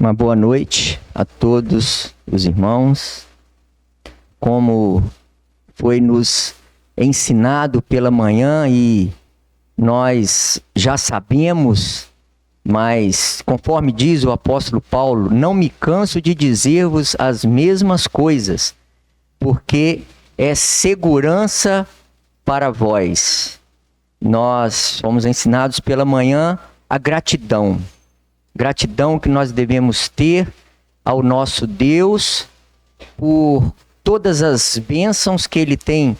Uma boa noite a todos os irmãos. Como foi nos ensinado pela manhã e nós já sabemos, mas conforme diz o apóstolo Paulo, não me canso de dizer-vos as mesmas coisas, porque é segurança para vós. Nós fomos ensinados pela manhã a gratidão. Gratidão que nós devemos ter ao nosso Deus por todas as bênçãos que Ele tem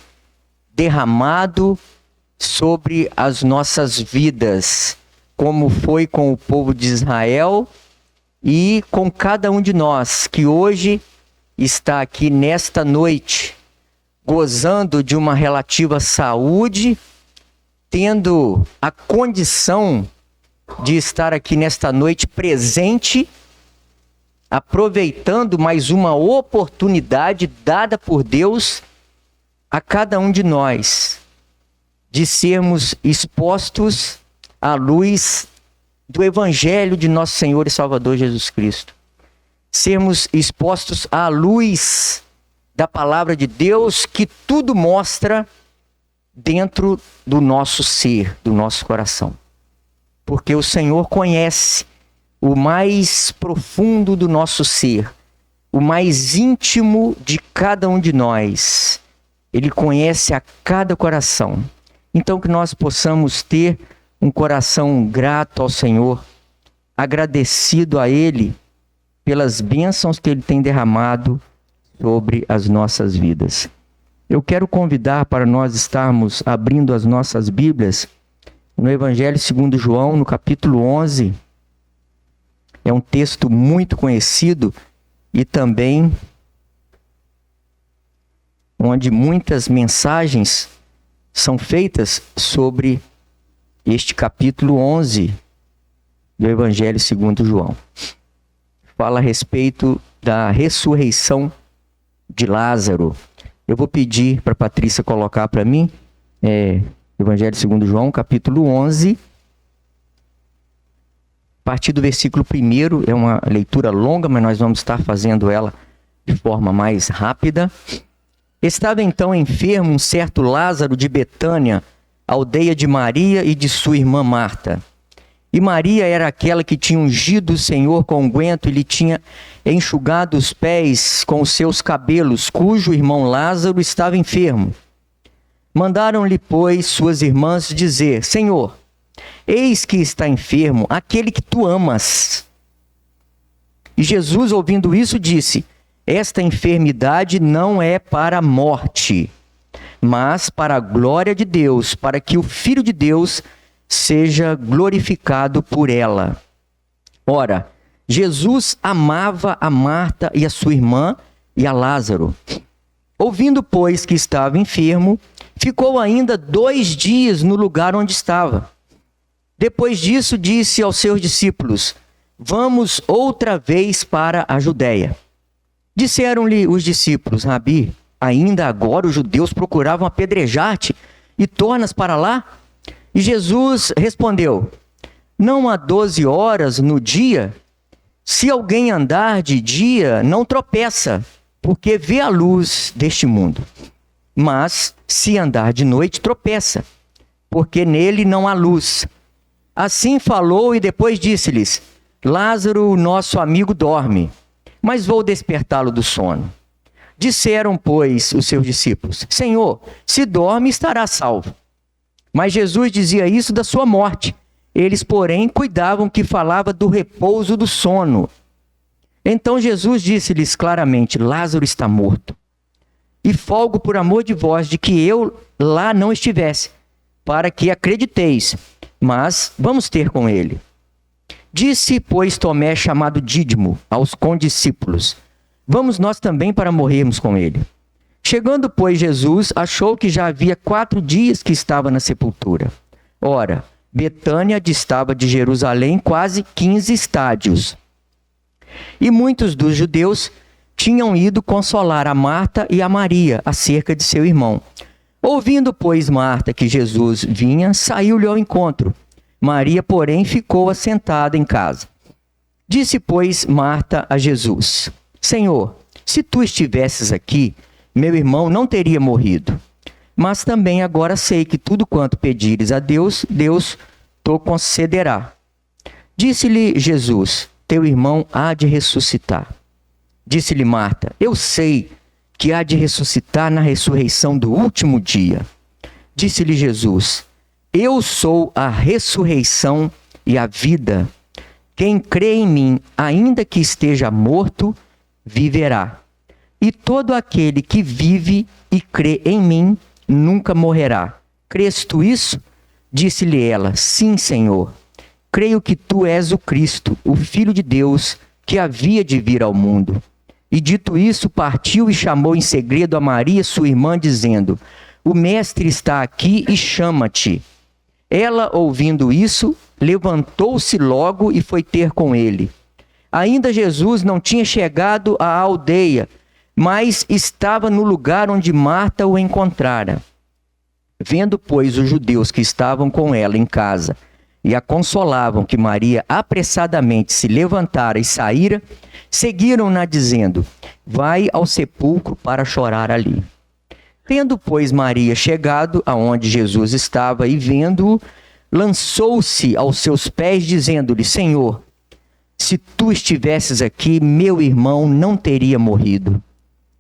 derramado sobre as nossas vidas, como foi com o povo de Israel e com cada um de nós que hoje está aqui nesta noite, gozando de uma relativa saúde, tendo a condição de estar aqui nesta noite presente, aproveitando mais uma oportunidade dada por Deus a cada um de nós, de sermos expostos à luz do Evangelho de nosso Senhor e Salvador Jesus Cristo. Sermos expostos à luz da Palavra de Deus que tudo mostra dentro do nosso ser, do nosso coração. Porque o Senhor conhece o mais profundo do nosso ser, o mais íntimo de cada um de nós. Ele conhece a cada coração. Então que nós possamos ter um coração grato ao Senhor, agradecido a Ele pelas bênçãos que Ele tem derramado sobre as nossas vidas. Eu quero convidar para nós estarmos abrindo as nossas Bíblias no Evangelho segundo João, no capítulo 11, é um texto muito conhecido e também onde muitas mensagens são feitas sobre este capítulo 11 do Evangelho segundo João. Fala a respeito da ressurreição de Lázaro. Eu vou pedir para a Patrícia colocar para mim, Evangelho segundo João, capítulo 11, a partir do versículo 1, é uma leitura longa, mas nós vamos estar fazendo ela de forma mais rápida. Estava então enfermo um certo Lázaro de Betânia, aldeia de Maria e de sua irmã Marta. E Maria era aquela que tinha ungido o Senhor com unguento e lhe tinha enxugado os pés com os seus cabelos, cujo irmão Lázaro estava enfermo. Mandaram-lhe, pois, suas irmãs dizer: Senhor, eis que está enfermo aquele que tu amas. E Jesus, ouvindo isso, disse: esta enfermidade não é para a morte, mas para a glória de Deus, para que o Filho de Deus seja glorificado por ela. Ora, Jesus amava a Marta e a sua irmã e a Lázaro. Ouvindo, pois, que estava enfermo, ficou ainda 2 dias no lugar onde estava. Depois disso, disse aos seus discípulos: vamos outra vez para a Judéia. Disseram-lhe os discípulos: Rabi, ainda agora os judeus procuravam apedrejar-te e tornas para lá? E Jesus respondeu: não há 12 horas no dia? Se alguém andar de dia, não tropeça, porque vê a luz deste mundo. Mas, se andar de noite, tropeça, porque nele não há luz. Assim falou e depois disse-lhes: Lázaro, nosso amigo, dorme, mas vou despertá-lo do sono. Disseram, pois, os seus discípulos: Senhor, se dorme, estará salvo. Mas Jesus dizia isso da sua morte. Eles, porém, cuidavam que falava do repouso do sono. Então Jesus disse-lhes claramente: Lázaro está morto. E folgo por amor de vós de que eu lá não estivesse, para que acrediteis, mas vamos ter com ele. Disse, pois, Tomé, chamado Dídimo, aos condiscípulos: vamos nós também para morrermos com ele. Chegando, pois, Jesus, achou que já havia 4 dias que estava na sepultura. Ora, Betânia distava de Jerusalém quase 15 estádios. E muitos dos judeus tinham ido consolar a Marta e a Maria acerca de seu irmão. Ouvindo, pois, Marta que Jesus vinha, saiu-lhe ao encontro. Maria, porém, ficou assentada em casa. Disse, pois, Marta a Jesus: Senhor, se tu estivesses aqui, meu irmão não teria morrido. Mas também agora sei que tudo quanto pedires a Deus, Deus te concederá. Disse-lhe Jesus: Teu irmão há de ressuscitar. Disse-lhe Marta: Eu sei que há de ressuscitar na ressurreição do último dia. Disse-lhe Jesus: Eu sou a ressurreição e a vida. Quem crê em mim, ainda que esteja morto, viverá. E todo aquele que vive e crê em mim, nunca morrerá. Crês tu isso? Disse-lhe ela: Sim, Senhor. Creio que tu és o Cristo, o Filho de Deus, que havia de vir ao mundo. E dito isso, partiu e chamou em segredo a Maria, sua irmã, dizendo: O Mestre está aqui e chama-te. Ela, ouvindo isso, levantou-se logo e foi ter com ele. Ainda Jesus não tinha chegado à aldeia, mas estava no lugar onde Marta o encontrara. Vendo, pois, os judeus que estavam com ela em casa e a consolavam que Maria apressadamente se levantara e saíra, seguiram-na dizendo: Vai ao sepulcro para chorar ali. Tendo, pois, Maria chegado aonde Jesus estava e vendo-o, lançou-se aos seus pés, dizendo-lhe: Senhor, se tu estivesses aqui, meu irmão não teria morrido.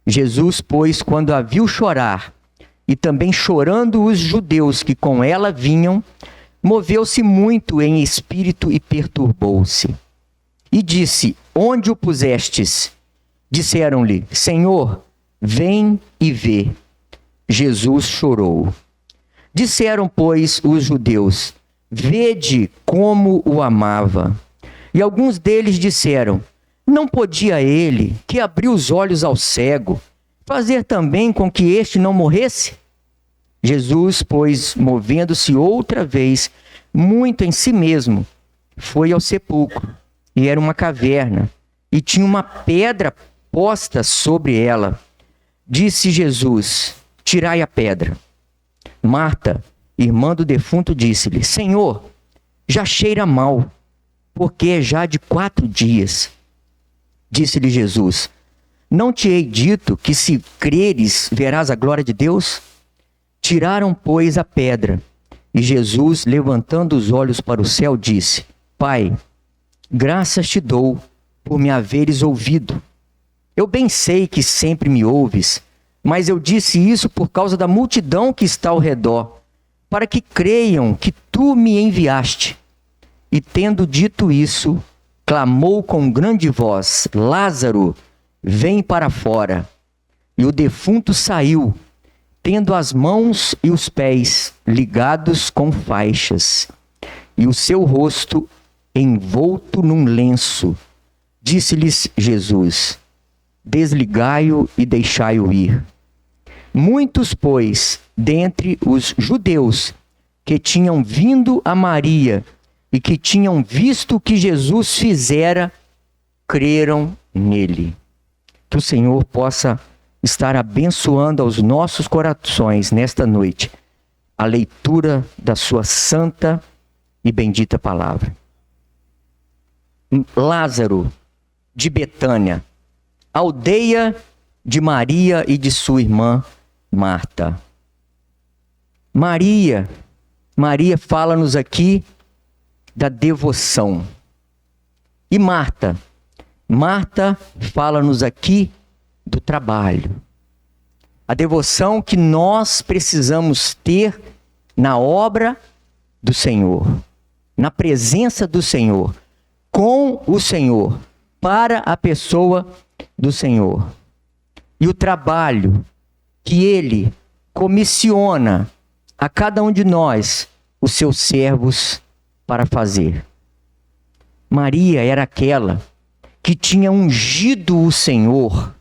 Jesus, pois, quando a viu chorar, e também chorando os judeus que com ela vinham, moveu-se muito em espírito e perturbou-se. E disse: Onde o pusestes? Disseram-lhe: Senhor, vem e vê. Jesus chorou. Disseram, pois, os judeus: Vede como o amava. E alguns deles disseram: Não podia ele, que abriu os olhos ao cego, fazer também com que este não morresse? Jesus, pois, movendo-se outra vez, muito em si mesmo, foi ao sepulcro. E era uma caverna, e tinha uma pedra posta sobre ela. Disse Jesus: Tirai a pedra. Marta, irmã do defunto, disse-lhe: Senhor, já cheira mal, porque é já de 4 dias. Disse-lhe Jesus: Não te hei dito que, se creres, verás a glória de Deus? Tiraram, pois, a pedra. E Jesus, levantando os olhos para o céu, disse: Pai, graças te dou por me haveres ouvido. Eu bem sei que sempre me ouves, mas eu disse isso por causa da multidão que está ao redor, para que creiam que tu me enviaste. E tendo dito isso, clamou com grande voz: Lázaro, vem para fora. E o defunto saiu, tendo as mãos e os pés ligados com faixas, e o seu rosto envolto num lenço. Disse-lhes Jesus: Desligai-o e deixai-o ir. Muitos, pois, dentre os judeus que tinham vindo a Maria e que tinham visto o que Jesus fizera, creram nele. Que o Senhor possa estar abençoando aos nossos corações nesta noite a leitura da sua santa e bendita palavra. Lázaro, de Betânia, aldeia de Maria e de sua irmã Marta. Maria fala-nos aqui da devoção. E Marta fala-nos aqui do trabalho. A devoção que nós precisamos ter na obra do Senhor, na presença do Senhor, com o Senhor, para a pessoa do Senhor. E o trabalho que Ele comissiona a cada um de nós, os seus servos, para fazer. Maria era aquela que tinha ungido o Senhor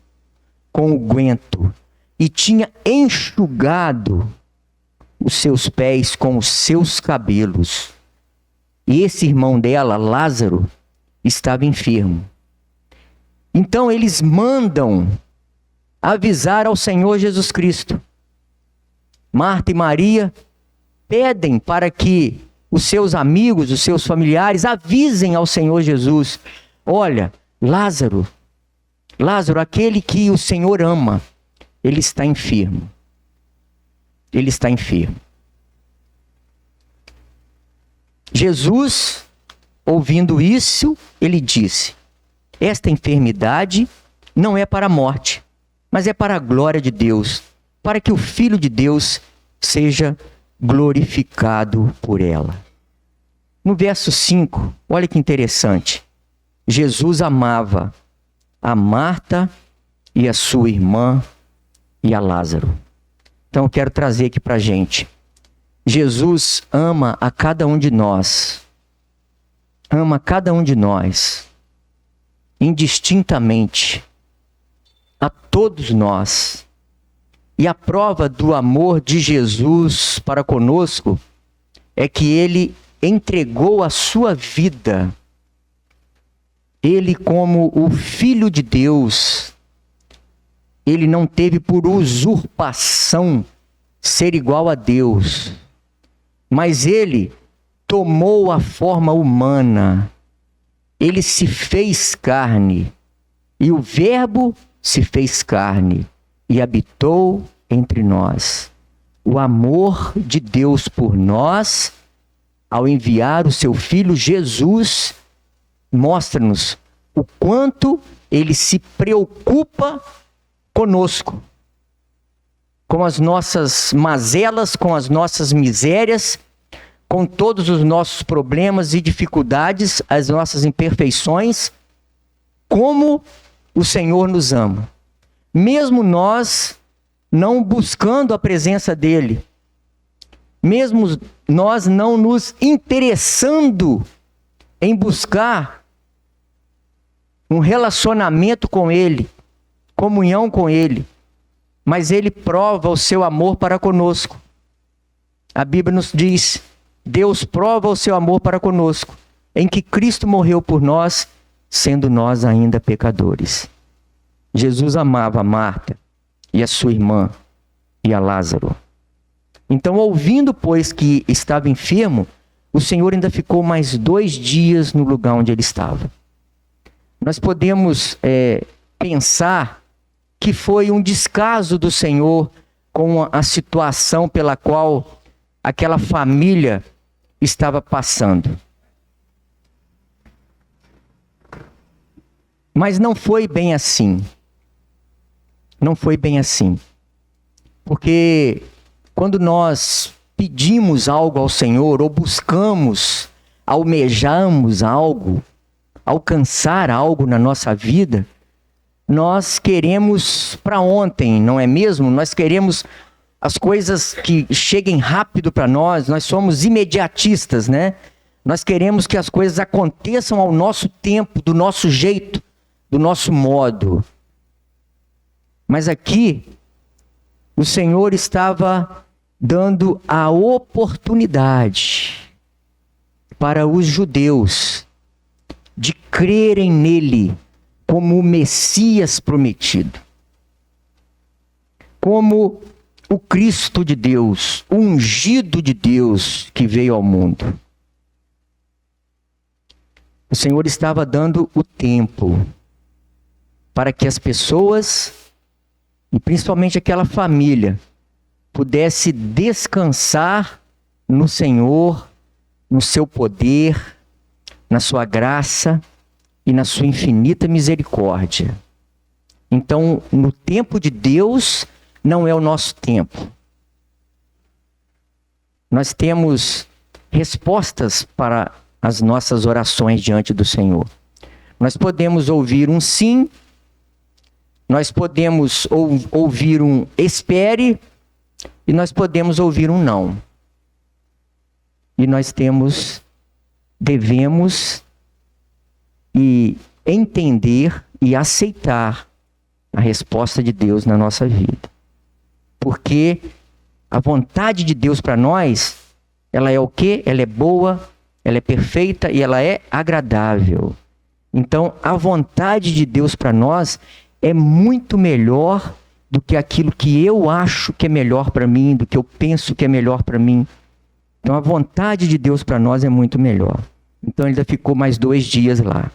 com o guento e tinha enxugado os seus pés com os seus cabelos. E esse irmão dela, Lázaro, estava enfermo. Então eles mandam avisar ao Senhor Jesus Cristo. Marta e Maria pedem para que os seus amigos, os seus familiares avisem ao Senhor Jesus: olha, Lázaro, aquele que o Senhor ama, ele está enfermo. Ele está enfermo. Jesus, ouvindo isso, ele disse: esta enfermidade não é para a morte, mas é para a glória de Deus, para que o Filho de Deus seja glorificado por ela. No verso 5, olha que interessante. Jesus amava a Marta e a sua irmã e a Lázaro. Então eu quero trazer aqui para a gente. Jesus ama a cada um de nós. Ama cada um de nós. Indistintamente. A todos nós. E a prova do amor de Jesus para conosco é que ele entregou a sua vida. Ele, como o Filho de Deus, ele não teve por usurpação ser igual a Deus, mas ele tomou a forma humana. Ele se fez carne, e o Verbo se fez carne e habitou entre nós. O amor de Deus por nós, ao enviar o seu Filho Jesus, mostra-nos o quanto ele se preocupa conosco, com as nossas mazelas, com as nossas misérias, com todos os nossos problemas e dificuldades, as nossas imperfeições, como o Senhor nos ama. Mesmo nós não buscando a presença dele, mesmo nós não nos interessando em buscar um relacionamento com ele, comunhão com ele, mas ele prova o seu amor para conosco. A Bíblia nos diz: Deus prova o seu amor para conosco, em que Cristo morreu por nós, sendo nós ainda pecadores. Jesus amava a Marta e a sua irmã e a Lázaro. Então, ouvindo, pois, que estava enfermo, o Senhor ainda ficou mais 2 dias no lugar onde ele estava. Nós podemos pensar que foi um descaso do Senhor com a situação pela qual aquela família estava passando. Mas não foi bem assim. Não foi bem assim. Porque quando nós pedimos algo ao Senhor, ou buscamos, almejamos algo, alcançar algo na nossa vida, nós queremos para ontem, não é mesmo? Nós queremos as coisas que cheguem rápido para nós somos imediatistas, né? Nós queremos que as coisas aconteçam ao nosso tempo, do nosso jeito, do nosso modo. Mas aqui, o Senhor estava dando a oportunidade para os judeus de crerem nele como o Messias prometido, como o Cristo de Deus, o ungido de Deus que veio ao mundo. O Senhor estava dando o tempo para que as pessoas, e principalmente aquela família, pudesse descansar no Senhor, no seu poder, na sua graça e na sua infinita misericórdia. Então, no tempo de Deus, não é o nosso tempo. Nós temos respostas para as nossas orações diante do Senhor. Nós podemos ouvir um sim, nós podemos ouvir um espere, e nós podemos ouvir um não. E nós devemos entender e aceitar a resposta de Deus na nossa vida. Porque a vontade de Deus para nós, ela é o quê? Ela é boa, ela é perfeita e ela é agradável. Então, a vontade de Deus para nós é muito melhor do que aquilo que eu acho que é melhor para mim, do que eu penso que é melhor para mim. Então, a vontade de Deus para nós é muito melhor. Então, ele ainda ficou mais 2 dias lá.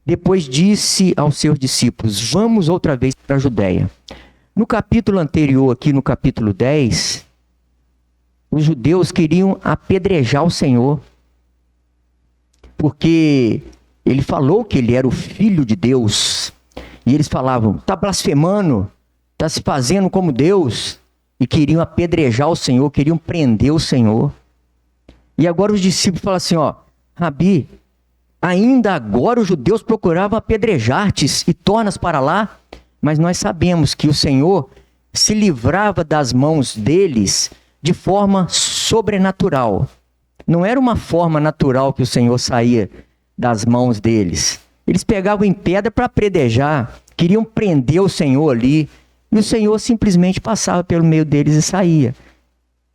depois disse aos seus discípulos: vamos outra vez para a Judéia. No capítulo anterior, aqui no capítulo 10, os judeus queriam apedrejar o Senhor, porque ele falou que ele era o Filho de Deus. E eles falavam: está blasfemando, está se fazendo como Deus. E queriam apedrejar o Senhor, queriam prender o Senhor. E agora os discípulos falam assim: ó, Rabi, ainda agora os judeus procuravam apedrejar-te e tornas para lá. Mas nós sabemos que o Senhor se livrava das mãos deles de forma sobrenatural. Não era uma forma natural que o Senhor saía das mãos deles. Eles pegavam em pedra para apedrejar, queriam prender o Senhor ali, e o Senhor simplesmente passava pelo meio deles e saía.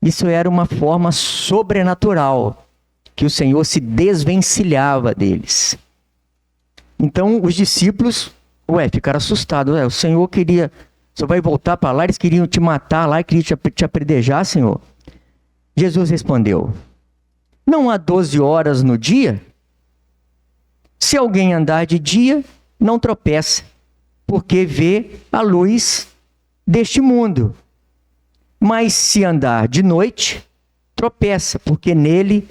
Isso era uma forma sobrenatural, que o Senhor se desvencilhava deles. Então os discípulos, ficaram assustados. O Senhor queria, você vai voltar para lá, eles queriam te matar lá, queriam te apedrejar, Senhor. Jesus respondeu: não há 12 horas no dia? Se alguém andar de dia, não tropeça, porque vê a luz deste mundo. Mas se andar de noite, tropeça, porque nele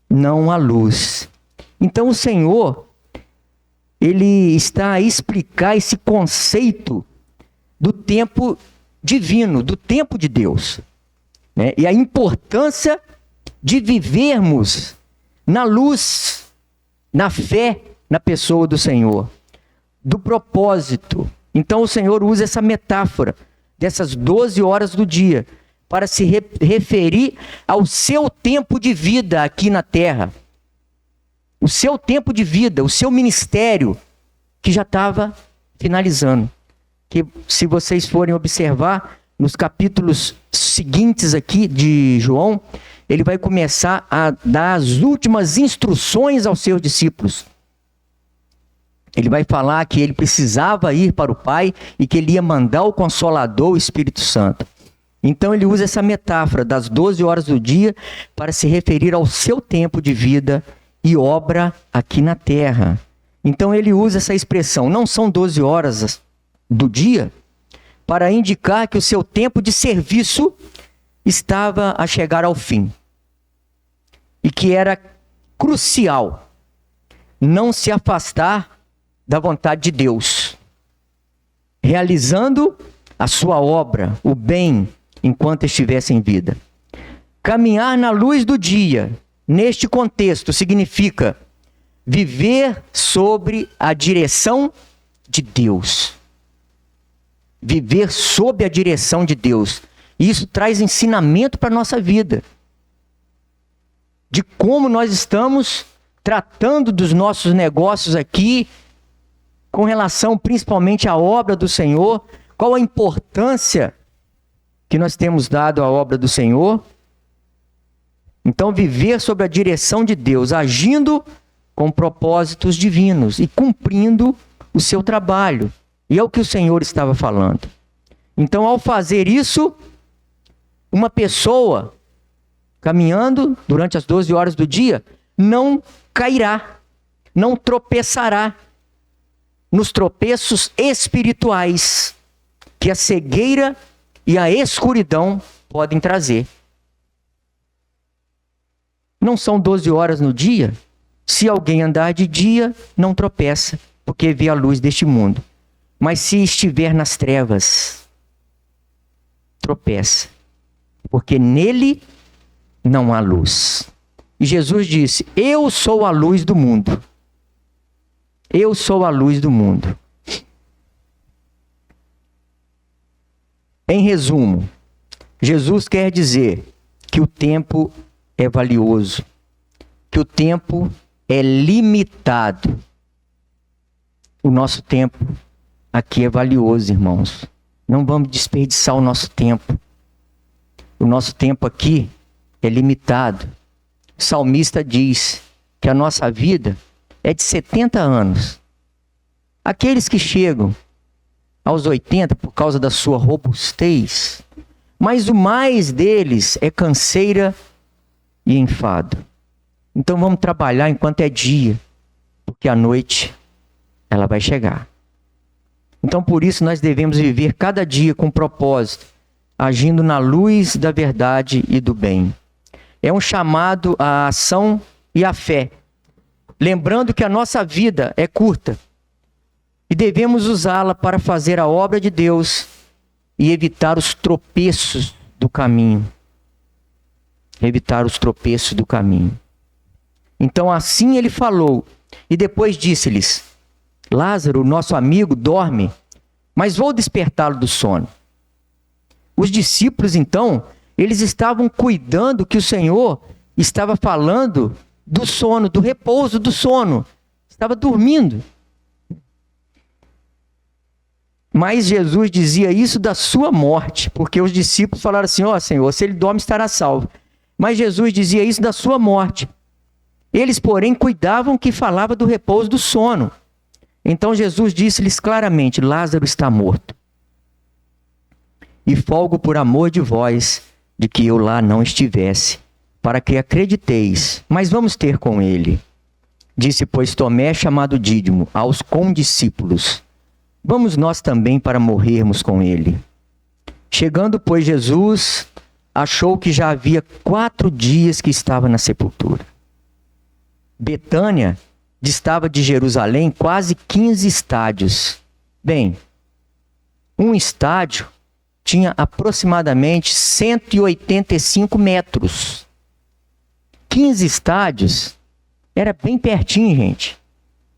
não há luz. Então o Senhor, ele está a explicar esse conceito do tempo divino, do tempo de Deus, né? E a importância de vivermos na luz, na fé na pessoa do Senhor, do propósito. Então o Senhor usa essa metáfora dessas 12 horas do dia para se referir ao seu tempo de vida aqui na terra. O seu tempo de vida, o seu ministério, que já estava finalizando. Que se vocês forem observar, nos capítulos seguintes aqui de João, ele vai começar a dar as últimas instruções aos seus discípulos. Ele vai falar que ele precisava ir para o Pai e que ele ia mandar o Consolador, o Espírito Santo. Então ele usa essa metáfora das 12 horas do dia para se referir ao seu tempo de vida e obra aqui na terra. Então ele usa essa expressão, não são 12 horas do dia, para indicar que o seu tempo de serviço estava a chegar ao fim. E que era crucial não se afastar da vontade de Deus, realizando a sua obra, o bem, enquanto estivesse em vida. Caminhar na luz do dia, neste contexto, significa viver sobre a direção de Deus. Viver sob a direção de Deus. E isso traz ensinamento para a nossa vida. De como nós estamos tratando dos nossos negócios aqui, com relação principalmente à obra do Senhor, qual a importância que nós temos dado à obra do Senhor. Então, viver sob a direção de Deus, agindo com propósitos divinos e cumprindo o seu trabalho. E é o que o Senhor estava falando. Então, ao fazer isso, uma pessoa caminhando durante as 12 horas do dia não cairá, não tropeçará nos tropeços espirituais que a cegueira e a escuridão podem trazer. Não são 12 horas no dia? Se alguém andar de dia, não tropeça, porque vê a luz deste mundo. Mas se estiver nas trevas, tropeça, porque nele não há luz. E Jesus disse: eu sou a luz do mundo. Eu sou a luz do mundo. Em resumo, Jesus quer dizer que o tempo é valioso, que o tempo é limitado. O nosso tempo aqui é valioso, irmãos. Não vamos desperdiçar o nosso tempo. O nosso tempo aqui é limitado. O salmista diz que a nossa vida é de 70 anos. Aqueles que chegam aos 80 por causa da sua robustez, mas o mais deles é canseira e enfado. Então vamos trabalhar enquanto é dia, porque a noite ela vai chegar. Então, por isso, nós devemos viver cada dia com propósito, agindo na luz da verdade e do bem. É um chamado à ação e à fé. Lembrando que a nossa vida é curta e devemos usá-la para fazer a obra de Deus e evitar os tropeços do caminho. Evitar os tropeços do caminho. Então assim ele falou e depois disse-lhes: Lázaro, nosso amigo, dorme, mas vou despertá-lo do sono. Os discípulos, então, eles estavam cuidando que o Senhor estava falando do sono, do repouso do sono. Estava dormindo. Mas Jesus dizia isso da sua morte, porque os discípulos falaram assim: ó Senhor, se ele dorme estará salvo. Mas Jesus dizia isso da sua morte. Eles, porém, cuidavam que falava do repouso do sono. Então Jesus disse-lhes claramente: Lázaro está morto. E folgo por amor de vós, de que eu lá não estivesse, para que acrediteis, mas vamos ter com ele. Disse, pois, Tomé, chamado Dídimo, aos condiscípulos: vamos nós também para morrermos com ele. Chegando, pois, Jesus achou que já havia 4 dias que estava na sepultura. Betânia distava de Jerusalém quase 15 estádios. Bem, um estádio tinha aproximadamente 185 metros. 15 estádios era bem pertinho, gente.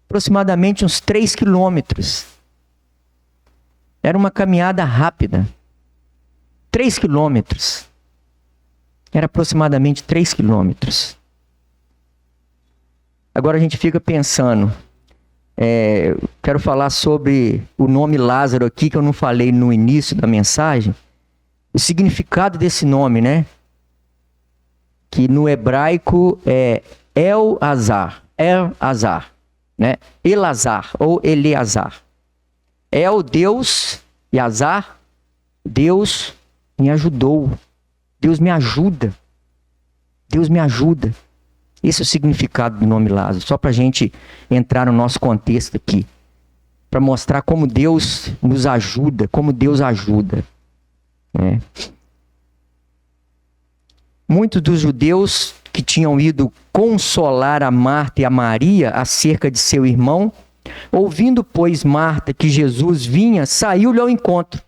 Aproximadamente uns 3 quilômetros. Era uma caminhada rápida. 3 quilômetros. Era aproximadamente 3 quilômetros. Agora a gente fica pensando, quero falar sobre o nome Lázaro aqui, que eu não falei no início da mensagem. O significado desse nome, né? Que no hebraico é El-Azar, né? Elazar ou Eleazar. El, Deus, e Azar, Deus me ajudou. Deus me ajuda. Deus me ajuda. Esse é o significado do nome Lázaro. Só para a gente entrar no nosso contexto aqui. Para mostrar como Deus nos ajuda, como Deus ajuda. Né? Muitos dos judeus que tinham ido consolar a Marta e a Maria acerca de seu irmão, ouvindo, pois, Marta que Jesus vinha, saiu-lhe ao encontro.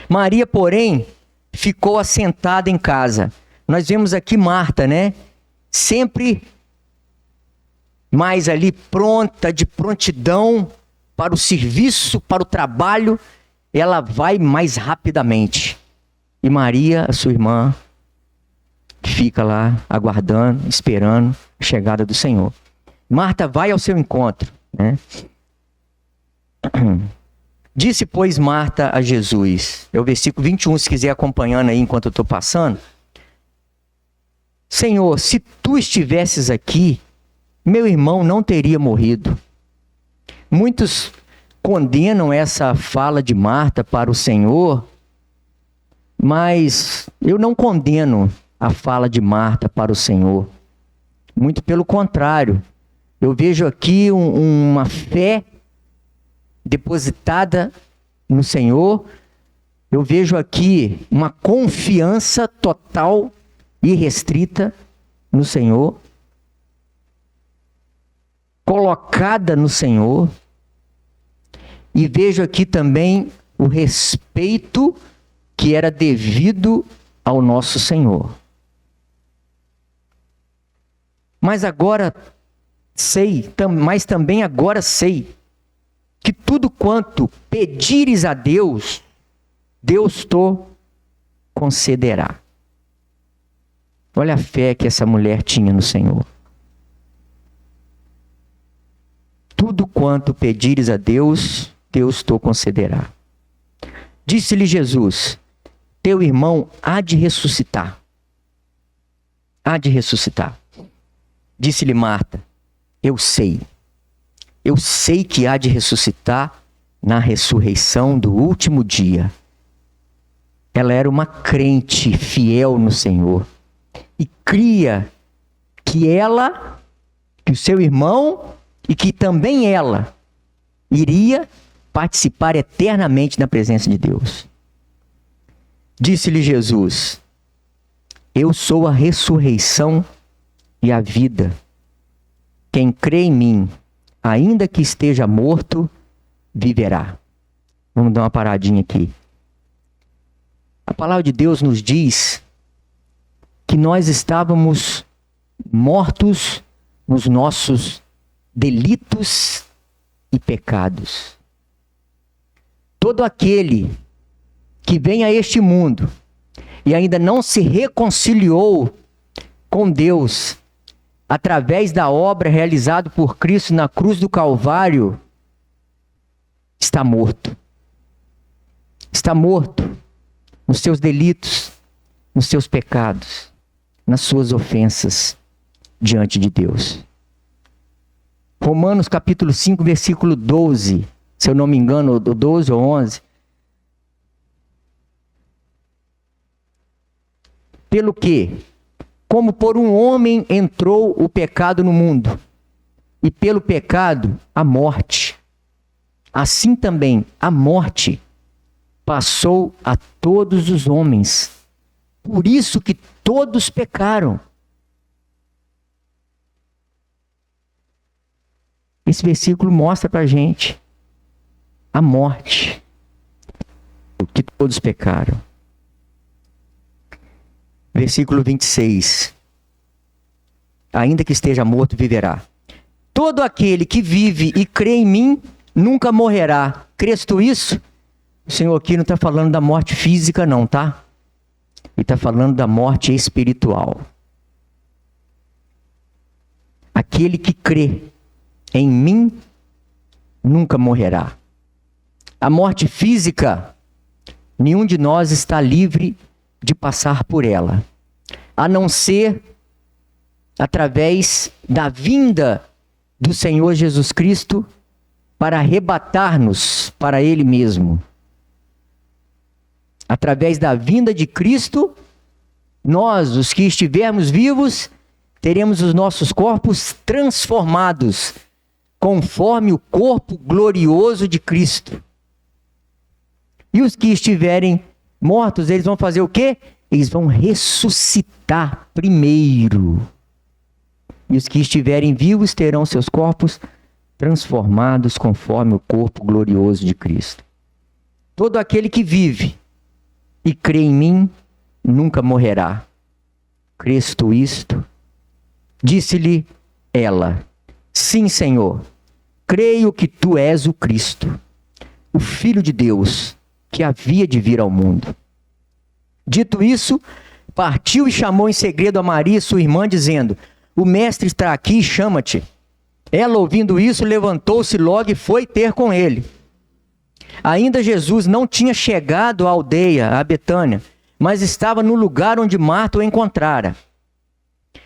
Maria, porém, ficou assentada em casa. Nós vemos aqui Marta, né? Sempre mais ali pronta, de prontidão para o serviço, para o trabalho. Ela vai mais rapidamente. E Maria, a sua irmã, fica lá aguardando, esperando a chegada do Senhor. Marta vai ao seu encontro, né? Disse, pois, Marta a Jesus, é o versículo 21, se quiser acompanhando aí enquanto eu estou passando. Senhor, se tu estivesses aqui, meu irmão não teria morrido. Muitos condenam essa fala de Marta para o Senhor, mas eu não condeno a fala de Marta para o Senhor. Muito pelo contrário, eu vejo aqui uma fé depositada no Senhor. Eu vejo aqui uma confiança total e restrita no Senhor, colocada no Senhor, e vejo aqui também o respeito que era devido ao nosso Senhor. Mas agora sei, mas também agora sei, que tudo quanto pedires a Deus, Deus te concederá. Olha a fé que essa mulher tinha no Senhor. Tudo quanto pedires a Deus, Deus te concederá. Disse-lhe Jesus, teu irmão há de ressuscitar. Há de ressuscitar. Disse-lhe Marta, eu sei que há de ressuscitar na ressurreição do último dia. Ela era uma crente fiel no Senhor e cria que o seu irmão e que também ela iria participar eternamente na presença de Deus. Disse-lhe Jesus: eu sou a ressurreição e a vida. Quem crê em mim, ainda que esteja morto, viverá. Vamos dar uma paradinha aqui. A palavra de Deus nos diz que nós estávamos mortos nos nossos delitos e pecados. Todo aquele que vem a este mundo e ainda não se reconciliou com Deus através da obra realizada por Cristo na cruz do Calvário, está morto. Está morto nos seus delitos, nos seus pecados, nas suas ofensas diante de Deus. Romanos capítulo 5, versículo 12, se eu não me engano, 12 ou 11. Pelo que, como por um homem entrou o pecado no mundo, e pelo pecado a morte, assim também a morte passou a todos os homens. Por isso que todos pecaram. Esse versículo mostra para a gente a morte, que todos pecaram. Versículo 26. Ainda que esteja morto, viverá. Todo aquele que vive e crê em mim, nunca morrerá. Crês tu isso? O Senhor aqui não está falando da morte física não, tá? Ele está falando da morte espiritual. Aquele que crê em mim, nunca morrerá. A morte física, nenhum de nós está livre de passar por ela, a não ser através da vinda do Senhor Jesus Cristo para arrebatar-nos para Ele mesmo. Através da vinda de Cristo, nós, os que estivermos vivos, teremos os nossos corpos transformados, conforme o corpo glorioso de Cristo. E os que estiverem mortos, eles vão fazer o quê? Eles vão ressuscitar primeiro. E os que estiverem vivos terão seus corpos transformados conforme o corpo glorioso de Cristo. Todo aquele que vive e crê em mim, nunca morrerá. Crês tu isto? Disse-lhe ela: sim, Senhor, creio que tu és o Cristo, o Filho de Deus, que havia de vir ao mundo. Dito isso, partiu e chamou em segredo a Maria, sua irmã, dizendo: o mestre está aqui e chama-te. Ela, ouvindo isso, levantou-se logo e foi ter com ele. Ainda Jesus não tinha chegado à aldeia, a Betânia, mas estava no lugar onde Marta o encontrara.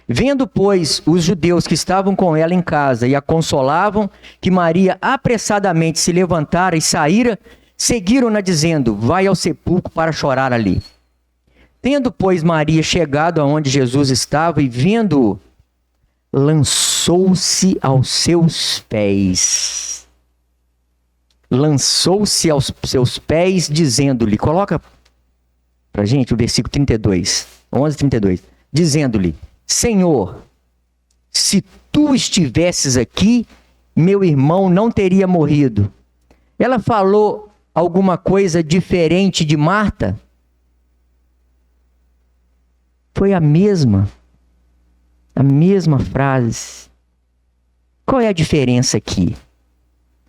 Vendo, pois, os judeus que estavam com ela em casa e a consolavam, que Maria apressadamente se levantara e saíra, seguiram-na dizendo: vai ao sepulcro para chorar ali. Tendo, pois, Maria chegado aonde Jesus estava e vendo-o, lançou-se aos seus pés. Lançou-se aos seus pés, dizendo-lhe, coloca pra gente o versículo 32, 11:32, dizendo-lhe: Senhor, se tu estivesses aqui, meu irmão não teria morrido. Ela falou alguma coisa diferente de Marta? Foi a mesma frase. Qual é a diferença aqui?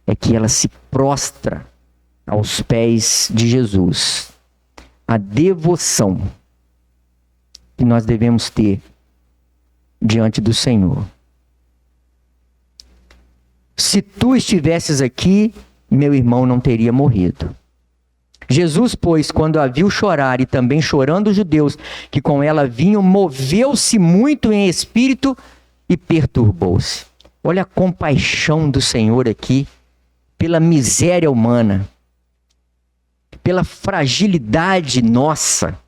É que ela se prostra aos pés de Jesus. A devoção que nós devemos ter diante do Senhor. Se tu estivesses aqui, meu irmão não teria morrido. Jesus, pois, quando a viu chorar e também chorando os judeus que com ela vinham, moveu-se muito em espírito e perturbou-se. Olha a compaixão do Senhor aqui pela miséria humana, pela fragilidade nossa,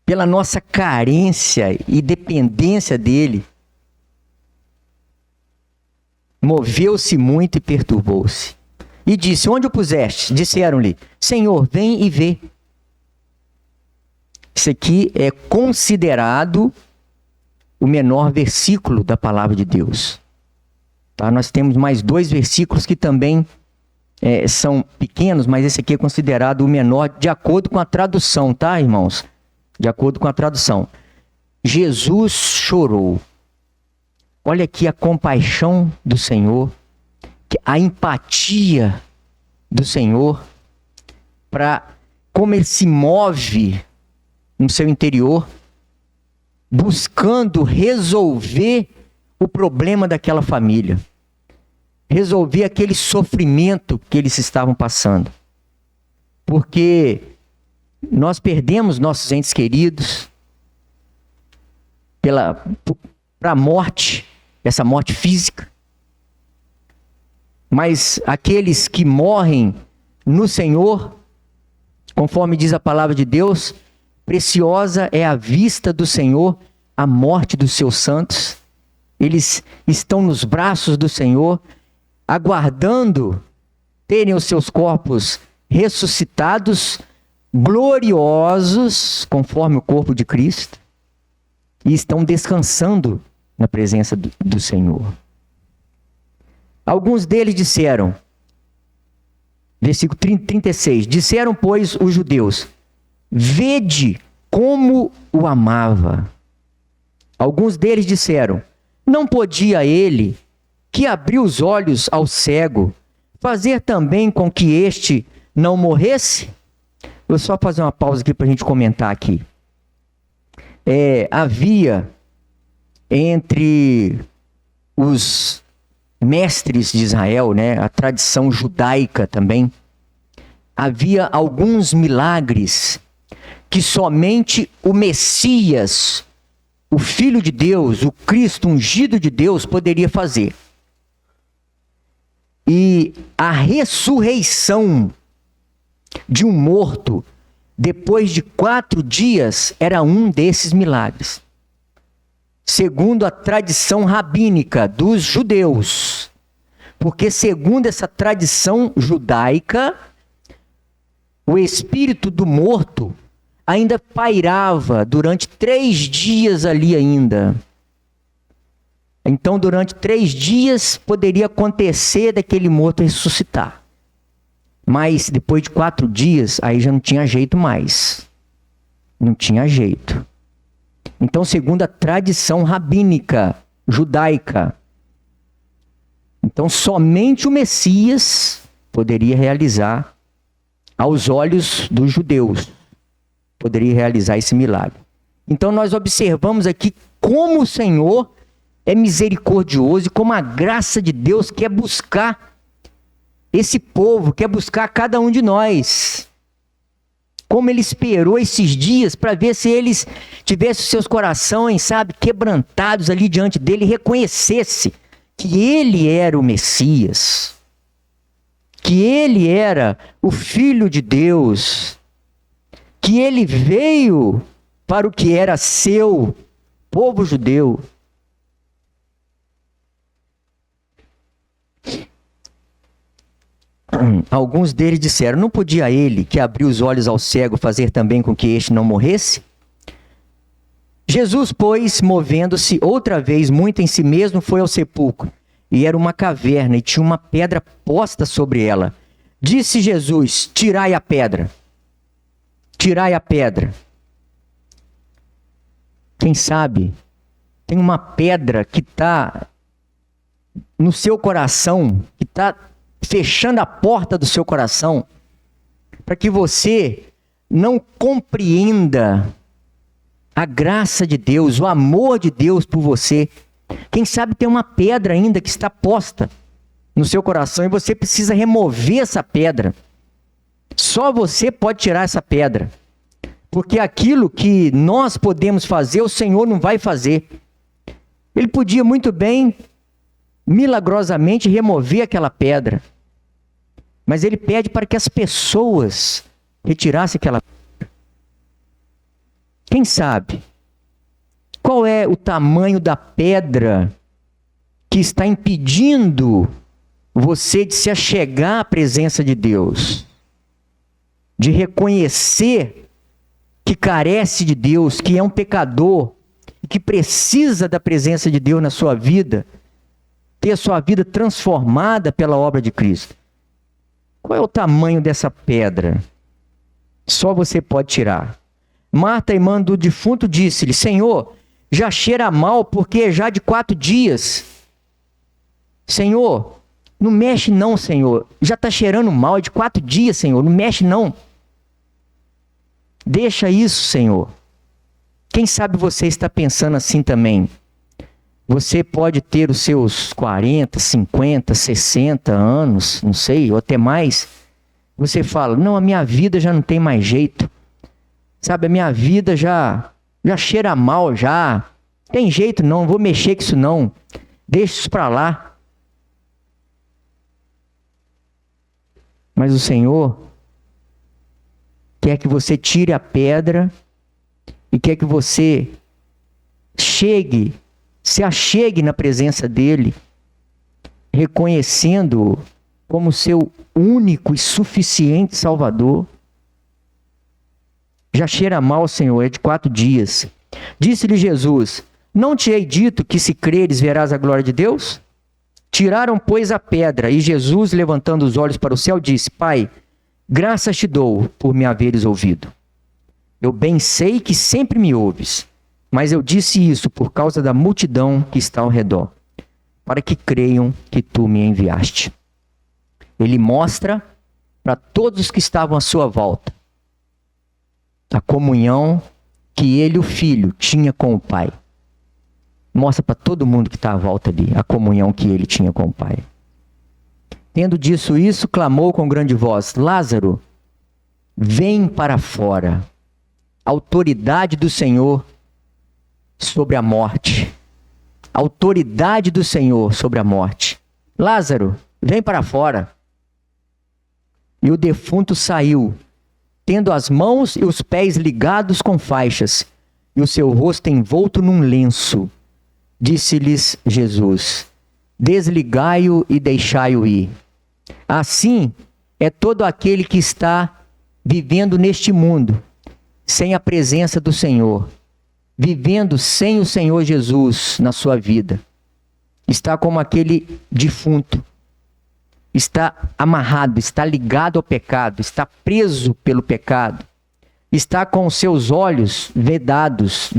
pela nossa carência e dependência dele. moveu-se muito e perturbou-se. E disse: onde o puseste? Disseram-lhe: Senhor, vem e vê. Isso aqui é considerado o menor versículo da palavra de Deus. Tá? Nós temos mais 2 versículos que também são pequenos, mas esse aqui é considerado o menor de acordo com a tradução, tá, irmãos? De acordo com a tradução. Jesus chorou. Olha aqui a compaixão do Senhor, a empatia do Senhor, para como ele se move no seu interior, buscando resolver o problema daquela família, resolver aquele sofrimento que eles estavam passando. Porque nós perdemos nossos entes queridos para a morte, essa morte física. Mas aqueles que morrem no Senhor, conforme diz a palavra de Deus, preciosa é a vista do Senhor, a morte dos seus santos. Eles estão nos braços do Senhor, aguardando terem os seus corpos ressuscitados, gloriosos, conforme o corpo de Cristo, e estão descansando na presença do Senhor. Alguns deles disseram, versículo 36, disseram, pois, os judeus: vede como o amava. Alguns deles disseram: não podia ele, que abriu os olhos ao cego, fazer também com que este não morresse? Vou só fazer uma pausa aqui para a gente comentar aqui. Havia entre os mestres de Israel, né, a tradição judaica também, havia alguns milagres que somente o Messias, o Filho de Deus, o Cristo ungido de Deus, poderia fazer. E a ressurreição de um morto depois de 4 dias era um desses milagres. Segundo a tradição rabínica dos judeus. Porque segundo essa tradição judaica, o espírito do morto ainda pairava durante 3 dias ali ainda. Então, durante 3 dias poderia acontecer daquele morto ressuscitar. Mas depois de 4 dias, aí já não tinha jeito mais. Não tinha jeito. Então, segundo a tradição rabínica, judaica, então somente o Messias poderia realizar, aos olhos dos judeus, poderia realizar esse milagre. Então nós observamos aqui como o Senhor é misericordioso e como a graça de Deus quer buscar esse povo, quer buscar cada um de nós. Como ele esperou esses dias para ver se eles tivessem seus corações, sabe, quebrantados ali diante dele, e reconhecesse que ele era o Messias, que ele era o Filho de Deus, que ele veio para o que era seu, povo judeu. Alguns deles disseram: não podia ele, que abriu os olhos ao cego, fazer também com que este não morresse? Jesus, pois, movendo-se outra vez muito em si mesmo, foi ao sepulcro. E era uma caverna, e tinha uma pedra posta sobre ela. Disse Jesus: tirai a pedra. Tirai a pedra. Quem sabe tem uma pedra que está no seu coração, que está fechando a porta do seu coração, para que você não compreenda a graça de Deus, o amor de Deus por você. Quem sabe tem uma pedra ainda que está posta no seu coração e você precisa remover essa pedra. Só você pode tirar essa pedra, porque aquilo que nós podemos fazer, o Senhor não vai fazer. Ele podia muito bem, milagrosamente, remover aquela pedra, mas ele pede para que as pessoas retirassem aquela pedra. Quem sabe? Qual é o tamanho da pedra que está impedindo você de se achegar à presença de Deus, de reconhecer que carece de Deus, que é um pecador, que precisa da presença de Deus na sua vida, ter a sua vida transformada pela obra de Cristo. Qual é o tamanho dessa pedra? Só você pode tirar. Marta, irmã do defunto, disse-lhe: Senhor, já cheira mal, porque é já de 4 dias. Senhor, não mexe não, Senhor. Já está cheirando mal, é de 4 dias, Senhor. Não mexe não. Deixa isso, Senhor. Quem sabe você está pensando assim também. Você pode ter os seus 40, 50, 60 anos, não sei, ou até mais. Você fala: não, a minha vida já não tem mais jeito. Sabe, a minha vida já cheira mal, já. Tem jeito não vou mexer com isso não. Deixa isso para lá. Mas o Senhor quer que você tire a pedra e quer que você se achegue na presença dele, reconhecendo-o como seu único e suficiente Salvador. Já cheira mal, Senhor, é de 4 dias. Disse-lhe Jesus: não te hei dito que se creres verás a glória de Deus? Tiraram, pois, a pedra, e Jesus, levantando os olhos para o céu, disse: Pai, graças te dou por me haveres ouvido. Eu bem sei que sempre me ouves, mas eu disse isso por causa da multidão que está ao redor, para que creiam que tu me enviaste. Ele mostra para todos os que estavam à sua volta a comunhão que ele, o Filho, tinha com o Pai. Mostra para todo mundo que está à volta ali a comunhão que ele tinha com o Pai. Tendo dito isso, clamou com grande voz: Lázaro, vem para fora. Autoridade do Senhor sobre a morte. Autoridade do Senhor sobre a morte. Lázaro, vem para fora. E o defunto saiu, tendo as mãos e os pés ligados com faixas, e o seu rosto envolto num lenço. Disse-lhes Jesus: desligai-o e deixai-o ir. Assim é todo aquele que está vivendo neste mundo, sem a presença do Senhor, vivendo sem o Senhor Jesus na sua vida. Está como aquele defunto. Está amarrado, está ligado ao pecado, está preso pelo pecado, está com os seus olhos vendados,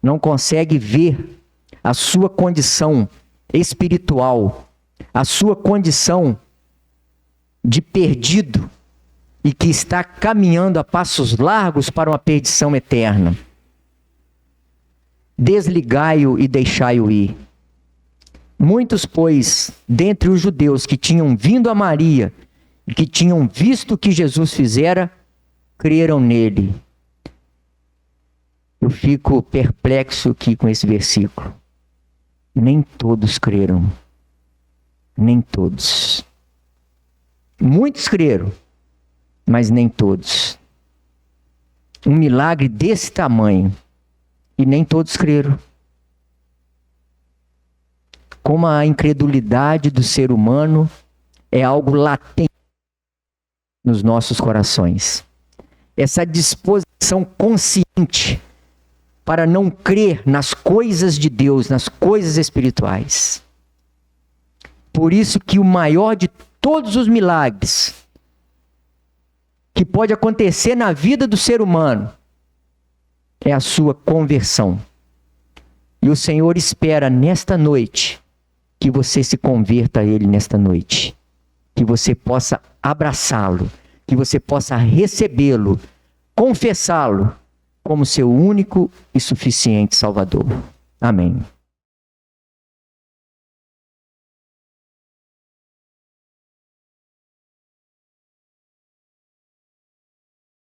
não consegue ver a sua condição espiritual, a sua condição de perdido e que está caminhando a passos largos para uma perdição eterna. Desligai-o e deixai-o ir. Muitos, pois, dentre os judeus que tinham vindo a Maria e que tinham visto o que Jesus fizera, creram nele. Eu fico perplexo aqui com esse versículo. Nem todos creram. Nem todos. Muitos creram, mas nem todos. Um milagre desse tamanho e nem todos creram. Como a incredulidade do ser humano é algo latente nos nossos corações. Essa disposição consciente para não crer nas coisas de Deus, nas coisas espirituais. Por isso que o maior de todos os milagres que pode acontecer na vida do ser humano é a sua conversão. E o Senhor espera nesta noite que você se converta a Ele nesta noite. Que você possa abraçá-lo, que você possa recebê-lo, confessá-lo como seu único e suficiente Salvador. Amém.